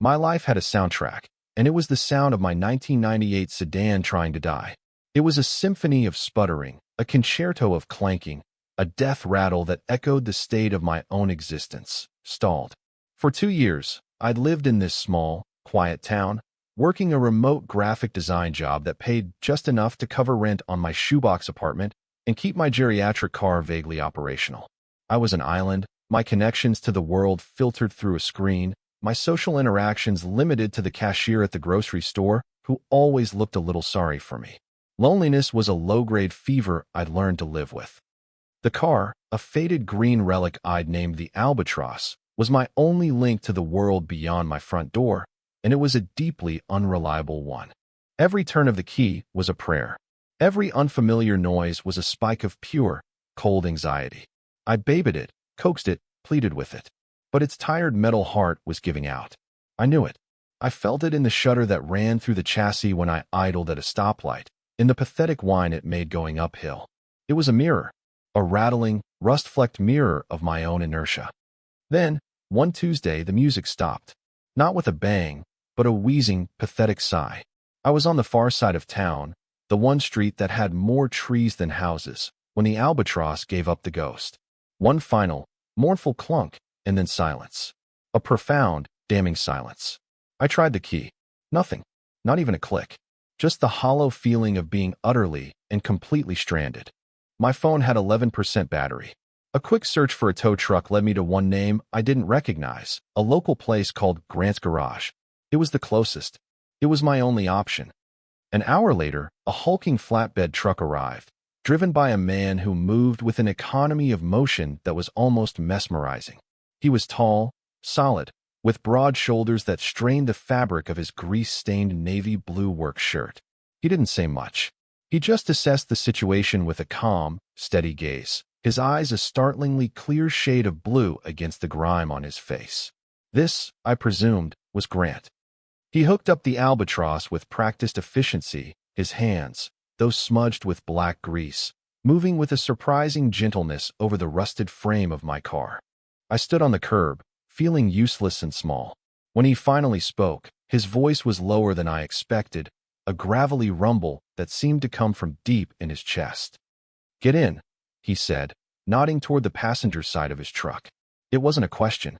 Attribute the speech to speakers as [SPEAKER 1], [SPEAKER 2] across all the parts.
[SPEAKER 1] My life had a soundtrack, and it was the sound of my 1998 sedan trying to die. It was a symphony of sputtering, a concerto of clanking, a death rattle that echoed the state of my own existence, stalled. For 2 years, I'd lived in this small, quiet town, working a remote graphic design job that paid just enough to cover rent on my shoebox apartment and keep my geriatric car vaguely operational. I was an island, my connections to the world filtered through a screen, my social interactions limited to the cashier at the grocery store, who always looked a little sorry for me. Loneliness was a low-grade fever I'd learned to live with. The car, a faded green relic I'd named the Albatross, was my only link to the world beyond my front door, and it was a deeply unreliable one. Every turn of the key was a prayer. Every unfamiliar noise was a spike of pure, cold anxiety. I babied it, coaxed it, pleaded with it. But its tired metal heart was giving out. I knew it. I felt it in the shudder that ran through the chassis when I idled at a stoplight, in the pathetic whine it made going uphill. It was a mirror, a rattling, rust-flecked mirror of my own inertia. Then, one Tuesday, the music stopped. Not with a bang, but a wheezing, pathetic sigh. I was on the far side of town, the one street that had more trees than houses, when the Albatross gave up the ghost. One final, mournful clunk, and then silence. A profound, damning silence. I tried the key. Nothing. Not even a click. Just the hollow feeling of being utterly and completely stranded. My phone had 11% battery. A quick search for a tow truck led me to one name I didn't recognize, a local place called Grant's Garage. It was the closest. It was my only option. An hour later, a hulking flatbed truck arrived, driven by a man who moved with an economy of motion that was almost mesmerizing. He was tall, solid, with broad shoulders that strained the fabric of his grease-stained navy blue work shirt. He didn't say much. He just assessed the situation with a calm, steady gaze, his eyes a startlingly clear shade of blue against the grime on his face. This, I presumed, was Grant. He hooked up the Albatross with practiced efficiency, his hands, those smudged with black grease, moving with a surprising gentleness over the rusted frame of my car. I stood on the curb, feeling useless and small. When he finally spoke, his voice was lower than I expected, a gravelly rumble that seemed to come from deep in his chest. "Get in," he said, nodding toward the passenger side of his truck. It wasn't a question.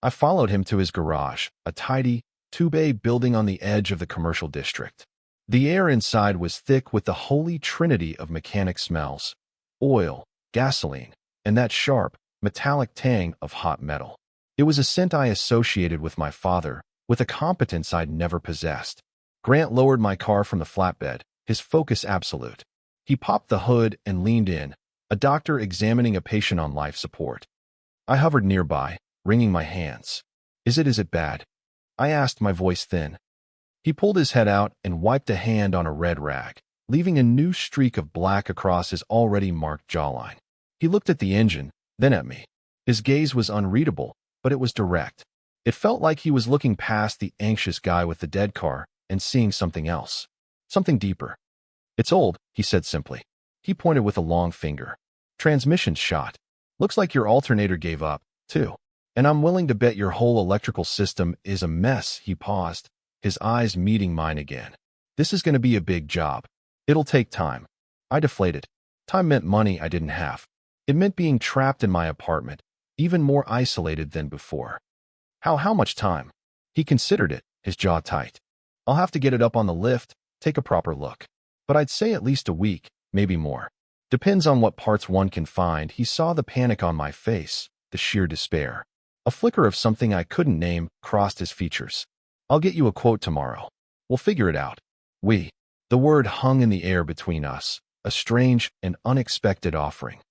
[SPEAKER 1] I followed him to his garage, a tidy, two-bay building on the edge of the commercial district. The air inside was thick with the holy trinity of mechanic smells: oil, gasoline, and that sharp, metallic tang of hot metal. It was a scent I associated with my father, with a competence I'd never possessed. Grant lowered my car from the flatbed, his focus absolute. He popped the hood and leaned in, a doctor examining a patient on life support. I hovered nearby, wringing my hands. Is it bad?" I asked, my voice thin. He pulled his head out and wiped a hand on a red rag, leaving a new streak of black across his already marked jawline. He looked at the engine, then at me. His gaze was unreadable, but it was direct. It felt like he was looking past the anxious guy with the dead car and seeing something else. Something deeper. "It's old," he said simply. He pointed with a long finger. "Transmission's shot. Looks like your alternator gave up, too. And I'm willing to bet your whole electrical system is a mess." He paused, his eyes meeting mine again. "This is going to be a big job. It'll take time." I deflated. Time meant money I didn't have. It meant being trapped in my apartment, even more isolated than before. How much time?" He considered it, his jaw tight. "I'll have to get it up on the lift, take a proper look. But I'd say at least a week, maybe more. Depends on what parts one can find." He saw the panic on my face, the sheer despair. A flicker of something I couldn't name crossed his features. "I'll get you a quote tomorrow. We'll figure it out." We. The word hung in the air between us, a strange and unexpected offering.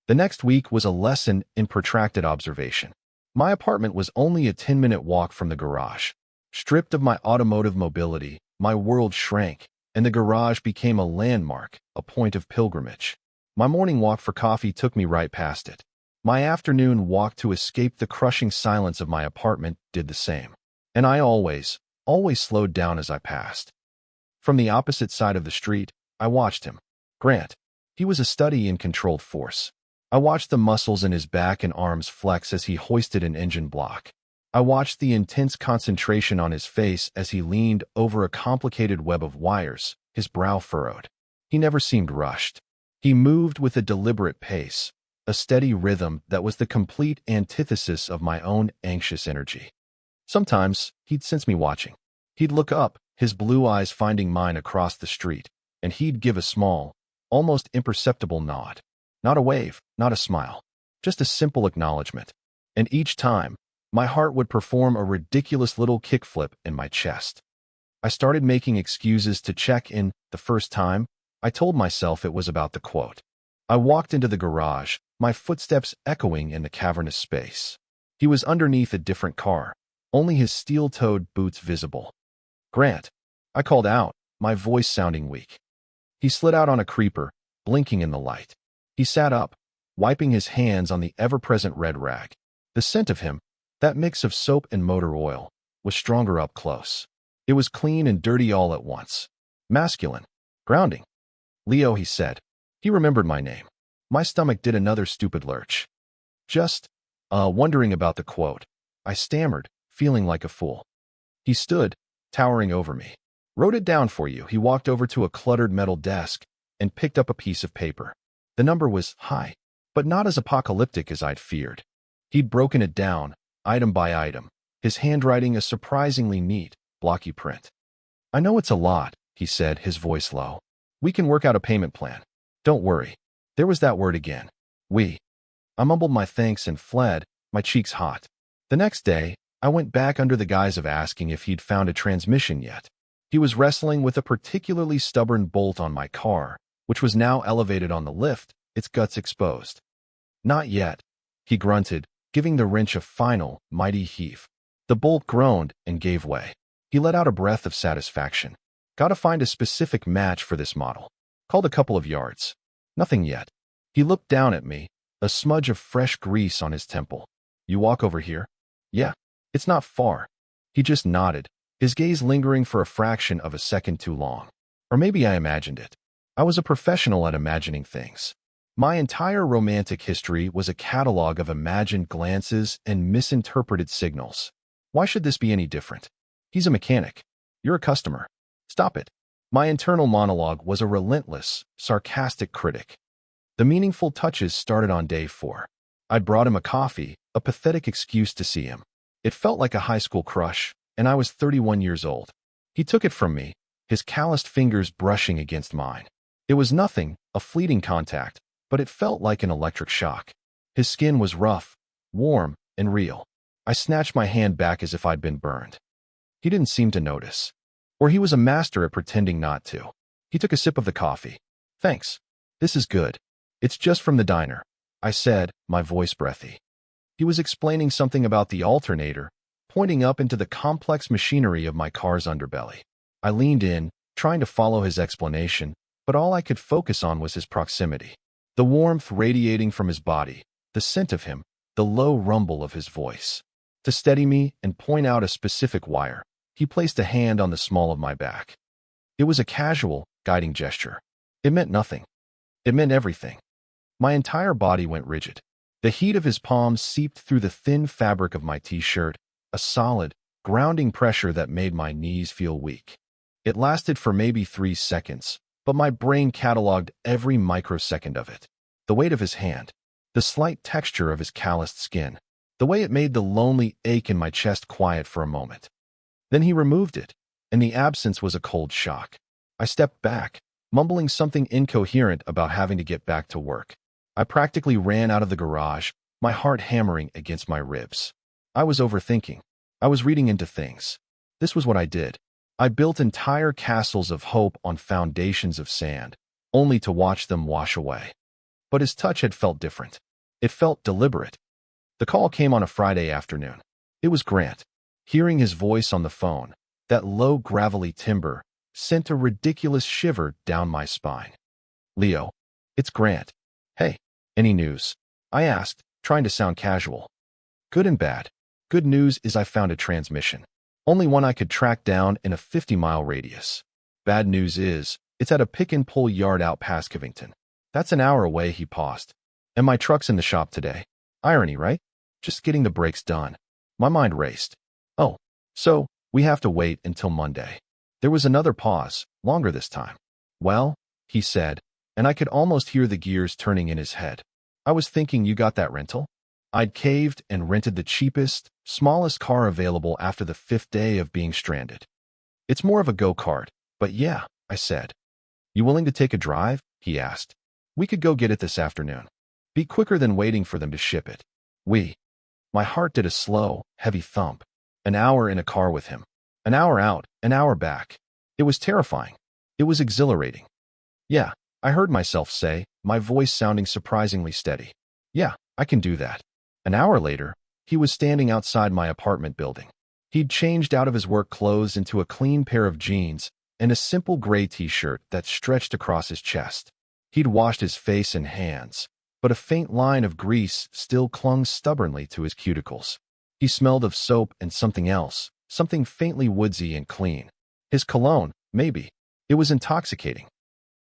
[SPEAKER 1] The next week was a lesson in protracted observation. My apartment was only a 10-minute walk from the garage. Stripped of my automotive mobility, my world shrank, and the garage became a landmark, a point of pilgrimage. My morning walk for coffee took me right past it. My afternoon walk to escape the crushing silence of my apartment did the same. And I always slowed down as I passed. From the opposite side of the street, I watched him. Grant. He was a study in controlled force. I watched the muscles in his back and arms flex as he hoisted an engine block. I watched the intense concentration on his face as he leaned over a complicated web of wires, his brow furrowed. He never seemed rushed. He moved with a deliberate pace, a steady rhythm that was the complete antithesis of my own anxious energy. Sometimes, he'd sense me watching. He'd look up, his blue eyes finding mine across the street, and he'd give a small, almost imperceptible nod. Not a wave, not a smile, just a simple acknowledgement. And each time, my heart would perform a ridiculous little kickflip in my chest. I started making excuses to check in. The first time, I told myself it was about the quote. I walked into the garage, my footsteps echoing in the cavernous space. He was underneath a different car, only his steel-toed boots visible. "Grant," I called out, my voice sounding weak. He slid out on a creeper, blinking in the light. He sat up, wiping his hands on the ever-present red rag. The scent of him, that mix of soap and motor oil, was stronger up close. It was clean and dirty all at once. Masculine. Grounding. "Leo," he said. He remembered my name. My stomach did another stupid lurch. Just, wondering about the quote. I stammered, feeling like a fool. He stood, towering over me. "Wrote it down for you." He walked over to a cluttered metal desk and picked up a piece of paper. The number was high, but not as apocalyptic as I'd feared. He'd broken it down, item by item, his handwriting a surprisingly neat, blocky print. "I know it's a lot," he said, his voice low. "We can work out a payment plan. Don't worry." There was that word again. "We." I mumbled my thanks and fled, my cheeks hot. The next day, I went back under the guise of asking if he'd found a transmission yet. He was wrestling with a particularly stubborn bolt on my car, which was now elevated on the lift, its guts exposed. "Not yet," he grunted, giving the wrench a final, mighty heave. The bolt groaned and gave way. He let out a breath of satisfaction. "Gotta find a specific match for this model." Called a couple of yards. Nothing yet. He looked down at me, a smudge of fresh grease on his temple. "You walk over here?" "Yeah. It's not far." He just nodded, his gaze lingering for a fraction of a second too long. Or maybe I imagined it. I was a professional at imagining things. My entire romantic history was a catalog of imagined glances and misinterpreted signals. Why should this be any different? He's a mechanic. You're a customer. Stop it. My internal monologue was a relentless, sarcastic critic. The meaningful touches started on day 4. I'd brought him a coffee, a pathetic excuse to see him. It felt like a high school crush, and I was 31 years old. He took it from me, his calloused fingers brushing against mine. It was nothing, a fleeting contact, but it felt like an electric shock. His skin was rough, warm, and real. I snatched my hand back as if I'd been burned. He didn't seem to notice. Or he was a master at pretending not to. He took a sip of the coffee. "Thanks. This is good. It's just from the diner," I said, my voice breathy. He was explaining something about the alternator, pointing up into the complex machinery of my car's underbelly. I leaned in, trying to follow his explanation, but all I could focus on was his proximity. The warmth radiating from his body, the scent of him, the low rumble of his voice. To steady me and point out a specific wire, he placed a hand on the small of my back. It was a casual, guiding gesture. It meant nothing. It meant everything. My entire body went rigid. The heat of his palms seeped through the thin fabric of my t-shirt, a solid, grounding pressure that made my knees feel weak. It lasted for maybe 3 seconds, but my brain cataloged every microsecond of it. The weight of his hand, the slight texture of his calloused skin, the way it made the lonely ache in my chest quiet for a moment. Then he removed it, and the absence was a cold shock. I stepped back, mumbling something incoherent about having to get back to work. I practically ran out of the garage, my heart hammering against my ribs. I was overthinking. I was reading into things. This was what I did. I built entire castles of hope on foundations of sand, only to watch them wash away. But his touch had felt different. It felt deliberate. The call came on a Friday afternoon. It was Grant. Hearing his voice on the phone, that low, gravelly timbre, sent a ridiculous shiver down my spine. "Leo, it's Grant. Hey, any news?" I asked, trying to sound casual. "Good and bad. Good news is I found a transmission. Only one I could track down in a 50-mile radius. Bad news is, it's at a pick-and-pull yard out past Covington. That's an hour away," he paused. "And my truck's in the shop today. Irony, right? Just getting the brakes done." My mind raced. Oh, so we have to wait until Monday. There was another pause, longer this time. Well, he said, and I could almost hear the gears turning in his head. I was thinking you got that rental? I'd caved and rented the cheapest, smallest car available after the 5th day of being stranded. It's more of a go-kart, but yeah, I said. You willing to take a drive? He asked. We could go get it this afternoon. Be quicker than waiting for them to ship it. My heart did a slow, heavy thump. An hour in a car with him. An hour out, an hour back. It was terrifying. It was exhilarating. Yeah, I heard myself say, my voice sounding surprisingly steady. Yeah, I can do that. An hour later, he was standing outside my apartment building. He'd changed out of his work clothes into a clean pair of jeans and a simple gray t-shirt that stretched across his chest. He'd washed his face and hands, but a faint line of grease still clung stubbornly to his cuticles. He smelled of soap and something else, something faintly woodsy and clean. His cologne, maybe. It was intoxicating.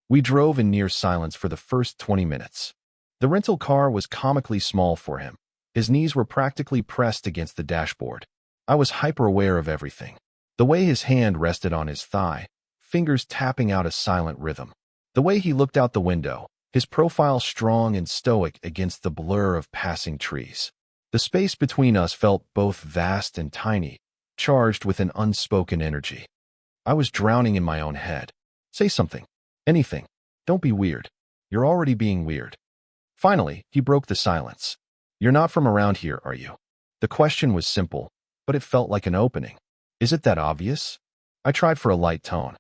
[SPEAKER 1] We drove in near silence for the first 20 minutes. The rental car was comically small for him. His knees were practically pressed against the dashboard. I was hyper-aware of everything. The way his hand rested on his thigh, fingers tapping out a silent rhythm. The way he looked out the window, his profile strong and stoic against the blur of passing trees. The space between us felt both vast and tiny, charged with an unspoken energy. I was drowning in my own head. Say something. Anything. Don't be weird. You're already being weird. Finally, he broke the silence. You're not from around here, are you? The question was simple, but it felt like an opening. Is it that obvious? I tried for a light tone.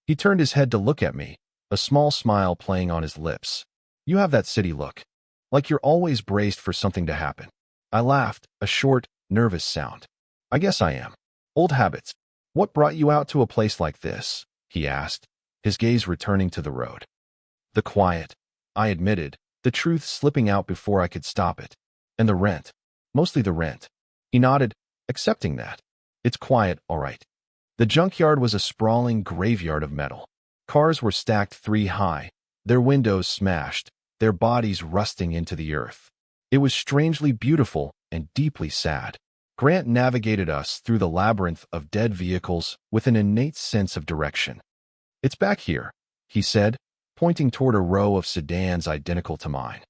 [SPEAKER 1] He turned his head to look at me, a small smile playing on his lips. You have that city look. Like you're always braced for something to happen. I laughed, a short, nervous sound. I guess I am. Old habits. What brought you out to a place like this? He asked, his gaze returning to the road. The quiet, I admitted, the truth slipping out before I could stop it. And the rent. Mostly the rent. He nodded, accepting that. It's quiet, all right. The junkyard was a sprawling graveyard of metal. Cars were stacked 3 high, their windows smashed, their bodies rusting into the earth. It was strangely beautiful and deeply sad. Grant navigated us through the labyrinth of dead vehicles with an innate sense of direction. It's back here, he said, pointing toward a row of sedans identical to mine.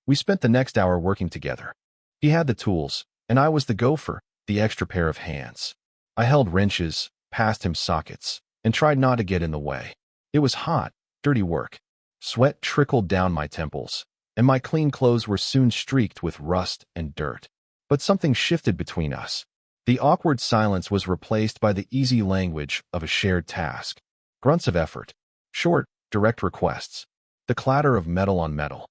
[SPEAKER 1] We spent the next hour working together. He had the tools, and I was the gopher, the extra pair of hands. I held wrenches, passed him sockets, and tried not to get in the way. It was hot, dirty work. Sweat trickled down my temples, and my clean clothes were soon streaked with rust and dirt. But something shifted between us. The awkward silence was replaced by the easy language of a shared task. Grunts of effort. Short, direct requests. The clatter of metal on metal.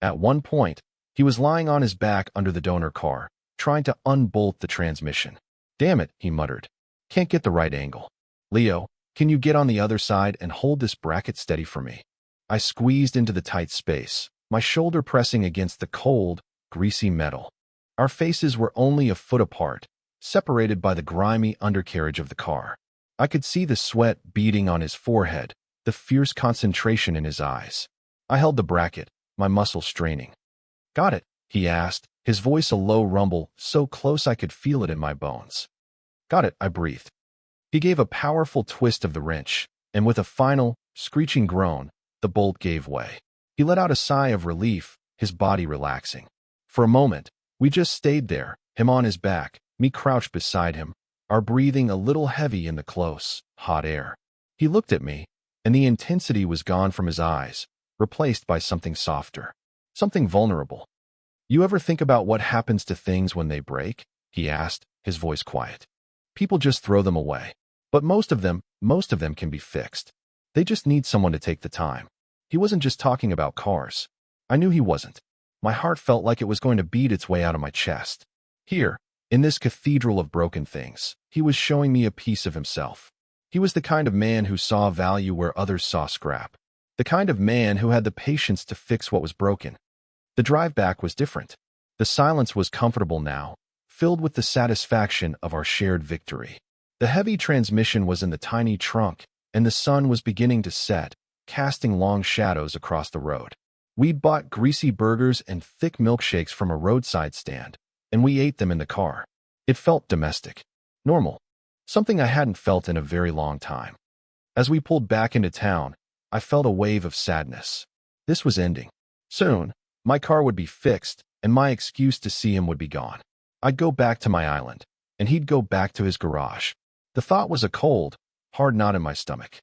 [SPEAKER 1] At one point, he was lying on his back under the donor car, trying to unbolt the transmission. Damn it, he muttered. Can't get the right angle. Leo, can you get on the other side and hold this bracket steady for me? I squeezed into the tight space, my shoulder pressing against the cold, greasy metal. Our faces were only a foot apart, separated by the grimy undercarriage of the car. I could see the sweat beading on his forehead, the fierce concentration in his eyes. I held the bracket, my muscles straining. Got it, he asked, his voice a low rumble, so close I could feel it in my bones. Got it, I breathed. He gave a powerful twist of the wrench, and with a final, screeching groan, the bolt gave way. He let out a sigh of relief, his body relaxing. For a moment, we just stayed there, him on his back, me crouched beside him, our breathing a little heavy in the close, hot air. He looked at me, and the intensity was gone from his eyes, replaced by something softer, something vulnerable. You ever think about what happens to things when they break? He asked, his voice quiet. People just throw them away. But most of them can be fixed. They just need someone to take the time. He wasn't just talking about cars. I knew he wasn't. My heart felt like it was going to beat its way out of my chest. Here, in this cathedral of broken things, he was showing me a piece of himself. He was the kind of man who saw value where others saw scrap. The kind of man who had the patience to fix what was broken. The drive back was different. The silence was comfortable now, filled with the satisfaction of our shared victory. The heavy transmission was in the tiny trunk, and the sun was beginning to set, casting long shadows across the road. We'd bought greasy burgers and thick milkshakes from a roadside stand, and we ate them in the car. It felt domestic, normal, something I hadn't felt in a very long time. As we pulled back into town, I felt a wave of sadness. This was ending. Soon, my car would be fixed, and my excuse to see him would be gone. I'd go back to my island, and he'd go back to his garage. The thought was a cold, hard knot in my stomach.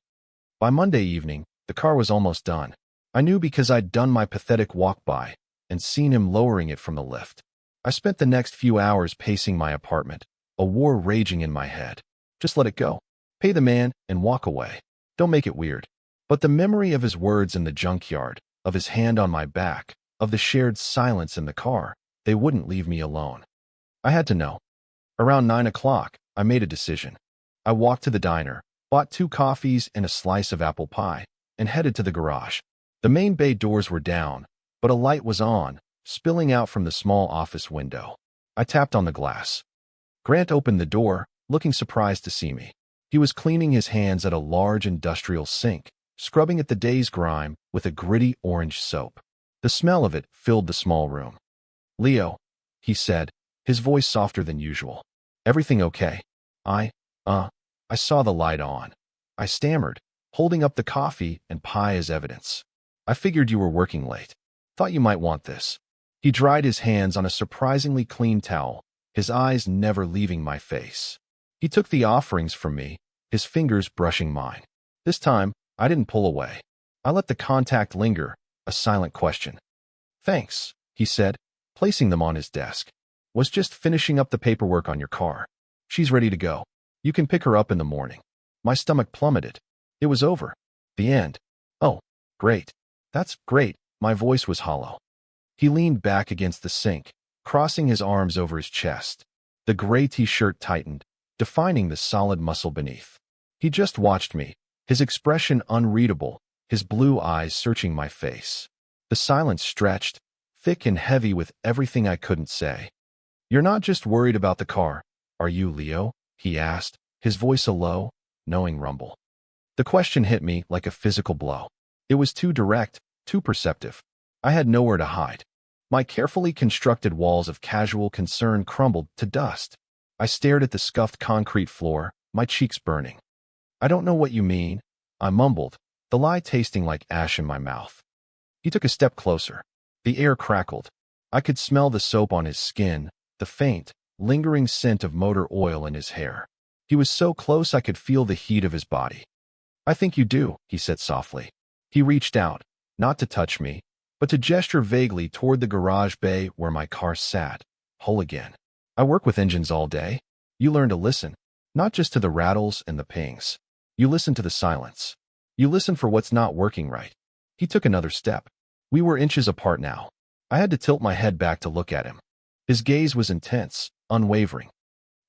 [SPEAKER 1] By Monday evening, the car was almost done. I knew because I'd done my pathetic walk-by and seen him lowering it from the lift. I spent the next few hours pacing my apartment, a war raging in my head. Just let it go. Pay the man and walk away. Don't make it weird. But the memory of his words in the junkyard, of his hand on my back, of the shared silence in the car, they wouldn't leave me alone. I had to know. Around 9 o'clock, I made a decision. I walked to the diner, bought 2 coffees and a slice of apple pie, and headed to the garage. The main bay doors were down, but a light was on, spilling out from the small office window. I tapped on the glass. Grant opened the door, looking surprised to see me. He was cleaning his hands at a large industrial sink, scrubbing at the day's grime with a gritty orange soap. The smell of it filled the small room. "Leo," he said, his voice softer than usual. "Everything okay?" I saw the light on. I stammered, holding up the coffee and pie as evidence. "I figured you were working late. Thought you might want this." He dried his hands on a surprisingly clean towel, his eyes never leaving my face. He took the offerings from me, his fingers brushing mine. This time, I didn't pull away. I let the contact linger, a silent question. "Thanks," he said, placing them on his desk. "Was just finishing up the paperwork on your car. She's ready to go. You can pick her up in the morning." My stomach plummeted. It was over. The end. "Oh, great. That's great." My voice was hollow. He leaned back against the sink, crossing his arms over his chest. The gray t-shirt tightened, defining the solid muscle beneath. He just watched me, his expression unreadable, his blue eyes searching my face. The silence stretched, thick and heavy with everything I couldn't say. "You're not just worried about the car, are you, Leo?" he asked, his voice a low, knowing rumble. The question hit me like a physical blow. It was too direct, too perceptive. I had nowhere to hide. My carefully constructed walls of casual concern crumbled to dust. I stared at the scuffed concrete floor, my cheeks burning. "I don't know what you mean," I mumbled, the lie tasting like ash in my mouth. He took a step closer. The air crackled. I could smell the soap on his skin, the faint, lingering scent of motor oil in his hair. He was so close I could feel the heat of his body. "I think you do," he said softly. He reached out, not to touch me, but to gesture vaguely toward the garage bay where my car sat, whole again. "I work with engines all day. You learn to listen, not just to the rattles and the pings. You listen to the silence. You listen for what's not working right." He took another step. We were inches apart now. I had to tilt my head back to look at him. His gaze was intense, unwavering.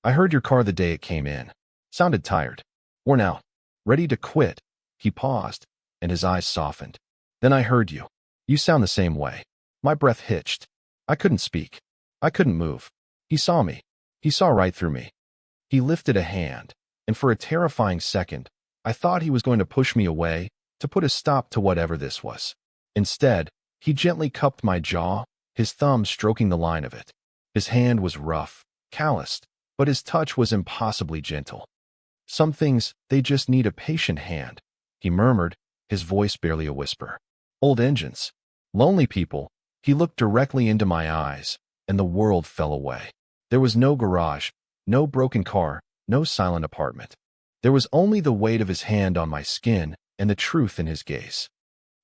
[SPEAKER 1] "I heard your car the day it came in. Sounded tired, worn out, ready to quit." He paused, and his eyes softened. "Then I heard you. You sound the same way." My breath hitched. I couldn't speak. I couldn't move. He saw me. He saw right through me. He lifted a hand, and for a terrifying second, I thought he was going to push me away, to put a stop to whatever this was. Instead, he gently cupped my jaw, his thumb stroking the line of it. His hand was rough, calloused, but his touch was impossibly gentle. "Some things, they just need a patient hand," he murmured, his voice barely a whisper. "Old engines. Lonely people." He looked directly into my eyes, and the world fell away. There was no garage, no broken car, no silent apartment. There was only the weight of his hand on my skin and the truth in his gaze.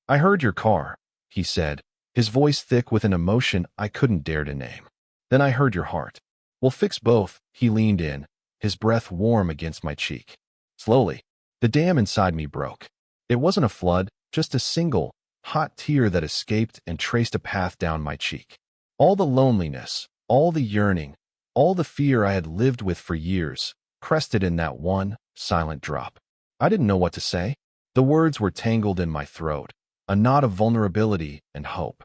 [SPEAKER 1] "I heard your car," he said, his voice thick with an emotion I couldn't dare to name. "Then I heard your heart. We'll fix both." He leaned in, his breath warm against my cheek. Slowly, the dam inside me broke. It wasn't a flood, just a single, hot tear that escaped and traced a path down my cheek. All the loneliness, all the yearning, all the fear I had lived with for years, crested in that one, silent drop. I didn't know what to say. The words were tangled in my throat, a knot of vulnerability and hope.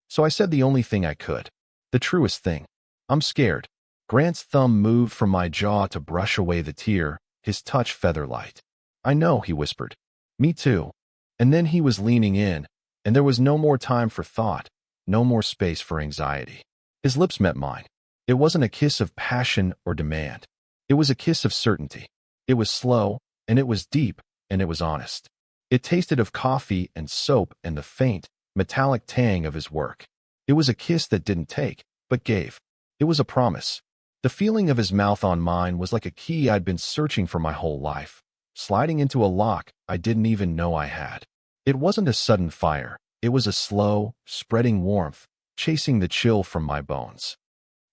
[SPEAKER 1] So I said the only thing I could. The truest thing. "I'm scared." Grant's thumb moved from my jaw to brush away the tear, his touch feather-light. "I know," he whispered. "Me too." And then he was leaning in, and there was no more time for thought, no more space for anxiety. His lips met mine. It wasn't a kiss of passion or demand. It was a kiss of certainty. It was slow, and it was deep, and it was honest. It tasted of coffee and soap and the faint, metallic tang of his work. It was a kiss that didn't take, but gave. It was a promise. The feeling of his mouth on mine was like a key I'd been searching for my whole life, sliding into a lock I didn't even know I had. It wasn't a sudden fire. It was a slow, spreading warmth, chasing the chill from my bones.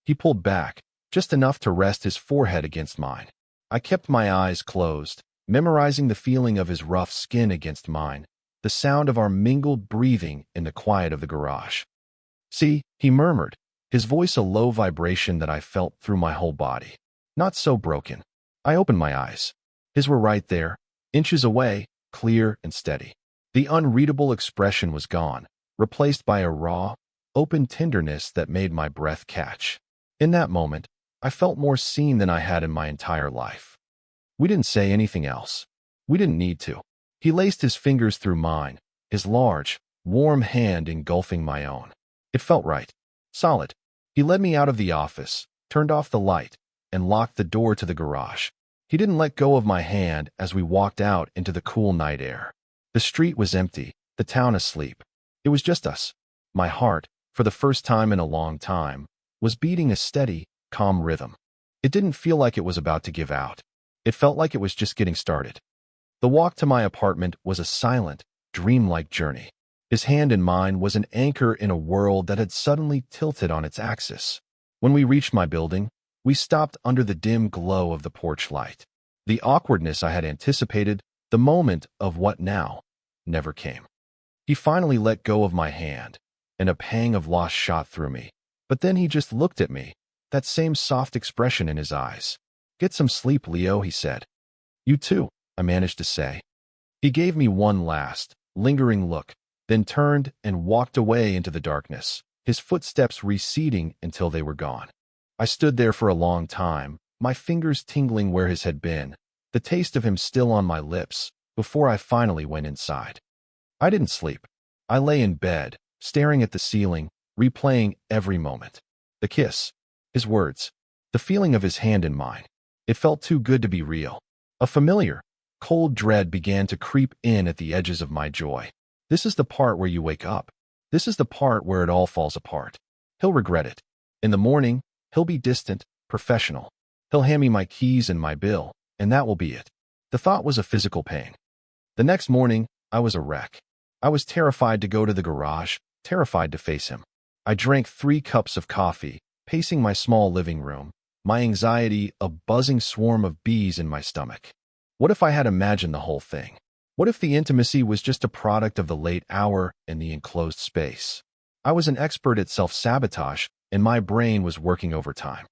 [SPEAKER 1] He pulled back, just enough to rest his forehead against mine. I kept my eyes closed, memorizing the feeling of his rough skin against mine, the sound of our mingled breathing in the quiet of the garage. "See," he murmured, his voice a low vibration that I felt through my whole body. Not so broken. I opened my eyes. His were right there, inches away, clear and steady. The unreadable expression was gone, replaced by a raw, open tenderness that made my breath catch. In that moment, I felt more seen than I had in my entire life. We didn't say anything else. We didn't need to. He laced his fingers through mine, his large, warm hand engulfing my own. It felt right. Solid. He led me out of the office, turned off the light, and locked the door to the garage. He didn't let go of my hand as we walked out into the cool night air. The street was empty, the town asleep. It was just us. My heart, for the first time in a long time, was beating a steady, calm rhythm. It didn't feel like it was about to give out. It felt like it was just getting started. The walk to my apartment was a silent, dreamlike journey. His hand in mine was an anchor in a world that had suddenly tilted on its axis. When we reached my building, we stopped under the dim glow of the porch light. The awkwardness I had anticipated, the moment of what now, never came. He finally let go of my hand, and a pang of loss shot through me. But then he just looked at me, that same soft expression in his eyes. "Get some sleep, Leo," he said. "You too," I managed to say. He gave me one last, lingering look, then turned and walked away into the darkness, his footsteps receding until they were gone. I stood there for a long time, my fingers tingling where his had been, the taste of him still on my lips, before I finally went inside. I didn't sleep. I lay in bed, staring at the ceiling, replaying every moment. The kiss, his words, the feeling of his hand in mine. It felt too good to be real. A familiar, cold dread began to creep in at the edges of my joy. This is the part where you wake up. This is the part where it all falls apart. He'll regret it. In the morning, he'll be distant, professional. He'll hand me my keys and my bill, and that will be it. The thought was a physical pain. The next morning, I was a wreck. I was terrified to go to the garage, terrified to face him. I drank 3 cups of coffee, pacing my small living room, my anxiety a buzzing swarm of bees in my stomach. What if I had imagined the whole thing? What if the intimacy was just a product of the late hour and the enclosed space? I was an expert at self-sabotage, and my brain was working overtime.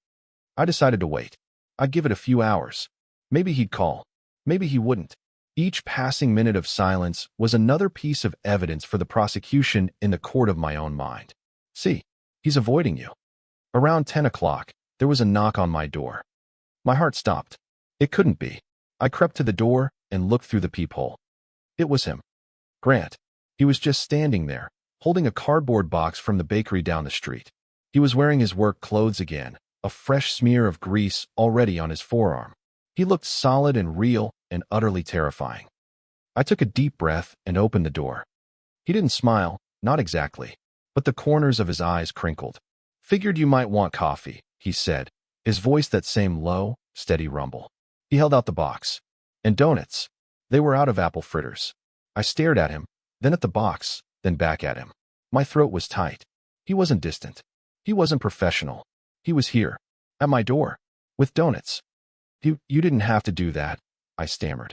[SPEAKER 1] I decided to wait. I'd give it a few hours. Maybe he'd call. Maybe he wouldn't. Each passing minute of silence was another piece of evidence for the prosecution in the court of my own mind. See, he's avoiding you. Around 10 o'clock, there was a knock on my door. My heart stopped. It couldn't be. I crept to the door and looked through the peephole. It was him. Grant. He was just standing there, holding a cardboard box from the bakery down the street. He was wearing his work clothes again, a fresh smear of grease already on his forearm. He looked solid and real and utterly terrifying. I took a deep breath and opened the door. He didn't smile, not exactly, but the corners of his eyes crinkled. "Figured you might want coffee," he said, his voice that same low, steady rumble. He held out the box. "And donuts." They were out of apple fritters. I stared at him, then at the box, then back at him. My throat was tight. He wasn't distant. He wasn't professional. He was here, at my door, with donuts. You didn't have to do that," I stammered.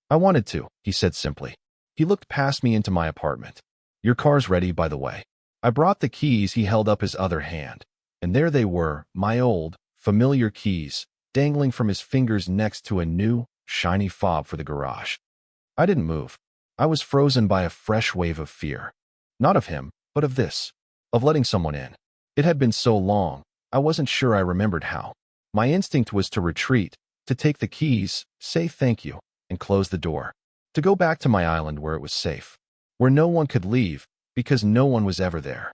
[SPEAKER 1] "I wanted to," he said simply. He looked past me into my apartment. "Your car's ready, by the way." I brought the keys. He held up his other hand, and there they were, my old, familiar keys, dangling from his fingers next to a new, shiny fob for the garage. I didn't move. I was frozen by a fresh wave of fear. Not of him, but of this, of letting someone in. It had been so long, I wasn't sure I remembered how. My instinct was to retreat, to take the keys, say thank you, and close the door. To go back to my island where it was safe, where no one could leave, because no one was ever there.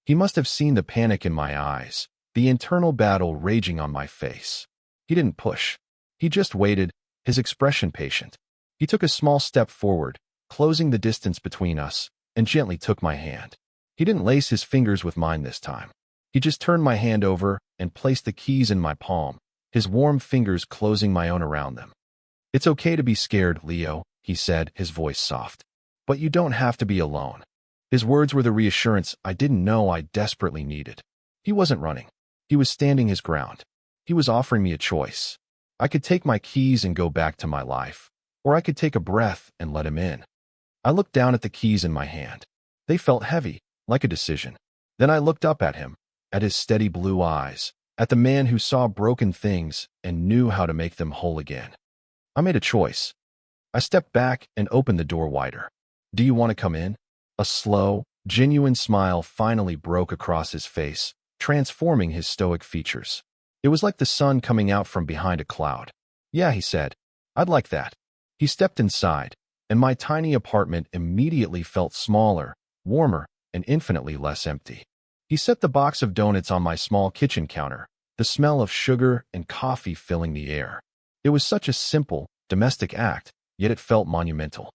[SPEAKER 1] He must have seen the panic in my eyes, the internal battle raging on my face. He didn't push. He just waited, his expression patient. He took a small step forward, closing the distance between us, and gently took my hand. He didn't lace his fingers with mine this time. He just turned my hand over and placed the keys in my palm, his warm fingers closing my own around them. "It's okay to be scared, Leo," he said, his voice soft. "But you don't have to be alone." His words were the reassurance I didn't know I desperately needed. He wasn't running. He was standing his ground. He was offering me a choice. I could take my keys and go back to my life, or I could take a breath and let him in. I looked down at the keys in my hand. They felt heavy, like a decision. Then I looked up at him, at his steady blue eyes, at the man who saw broken things and knew how to make them whole again. I made a choice. I stepped back and opened the door wider. "Do you want to come in?" A slow, genuine smile finally broke across his face, transforming his stoic features. It was like the sun coming out from behind a cloud. "Yeah," he said. "I'd like that." He stepped inside, and my tiny apartment immediately felt smaller, warmer, and infinitely less empty. He set the box of donuts on my small kitchen counter, the smell of sugar and coffee filling the air. It was such a simple, domestic act, yet it felt monumental.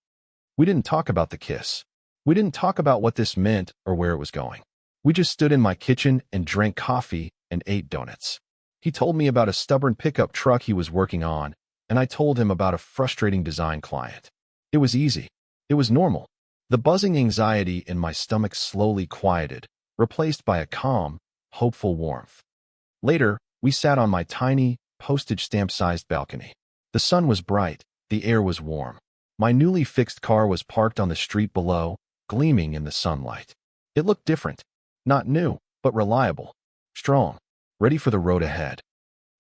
[SPEAKER 1] We didn't talk about the kiss. We didn't talk about what this meant or where it was going. We just stood in my kitchen and drank coffee and ate donuts. He told me about a stubborn pickup truck he was working on, and I told him about a frustrating design client. It was easy. It was normal. The buzzing anxiety in my stomach slowly quieted, replaced by a calm, hopeful warmth. Later, we sat on my tiny, postage stamp-sized balcony. The sun was bright, the air was warm. My newly fixed car was parked on the street below, gleaming in the sunlight. It looked different. Not new, but reliable. Strong. Ready for the road ahead.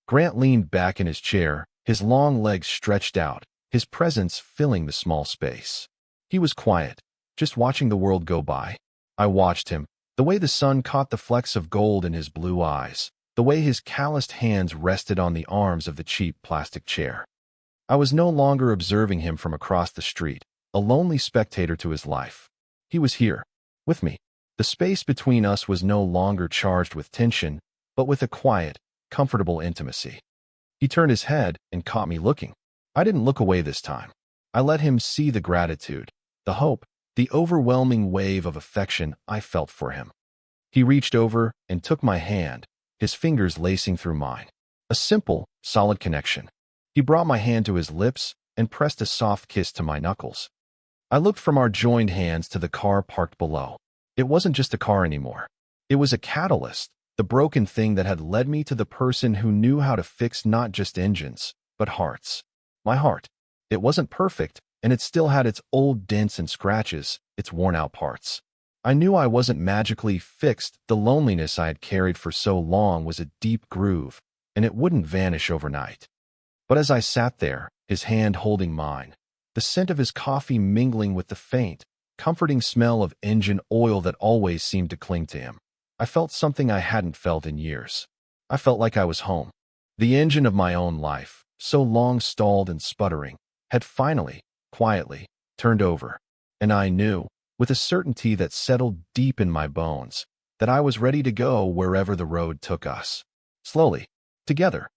[SPEAKER 1] Grant leaned back in his chair, his long legs stretched out, his presence filling the small space. He was quiet, just watching the world go by. I watched him, the way the sun caught the flecks of gold in his blue eyes, the way his calloused hands rested on the arms of the cheap plastic chair. I was no longer observing him from across the street, a lonely spectator to his life. He was here, with me. The space between us was no longer charged with tension, but with a quiet, comfortable intimacy. He turned his head and caught me looking. I didn't look away this time. I let him see the gratitude, the hope, the overwhelming wave of affection I felt for him. He reached over and took my hand, his fingers lacing through mine. A simple, solid connection. He brought my hand to his lips and pressed a soft kiss to my knuckles. I looked from our joined hands to the car parked below. It wasn't just a car anymore. It was a catalyst, the broken thing that had led me to the person who knew how to fix not just engines, but hearts. My heart. It wasn't perfect, and it still had its old dents and scratches, its worn-out parts. I knew I wasn't magically fixed. The loneliness I had carried for so long was a deep groove, and it wouldn't vanish overnight. But as I sat there, his hand holding mine, the scent of his coffee mingling with the faint, comforting smell of engine oil that always seemed to cling to him, I felt something I hadn't felt in years. I felt like I was home. The engine of my own life, so long stalled and sputtering, had finally, quietly, turned over, and I knew, with a certainty that settled deep in my bones, that I was ready to go wherever the road took us. Slowly, together,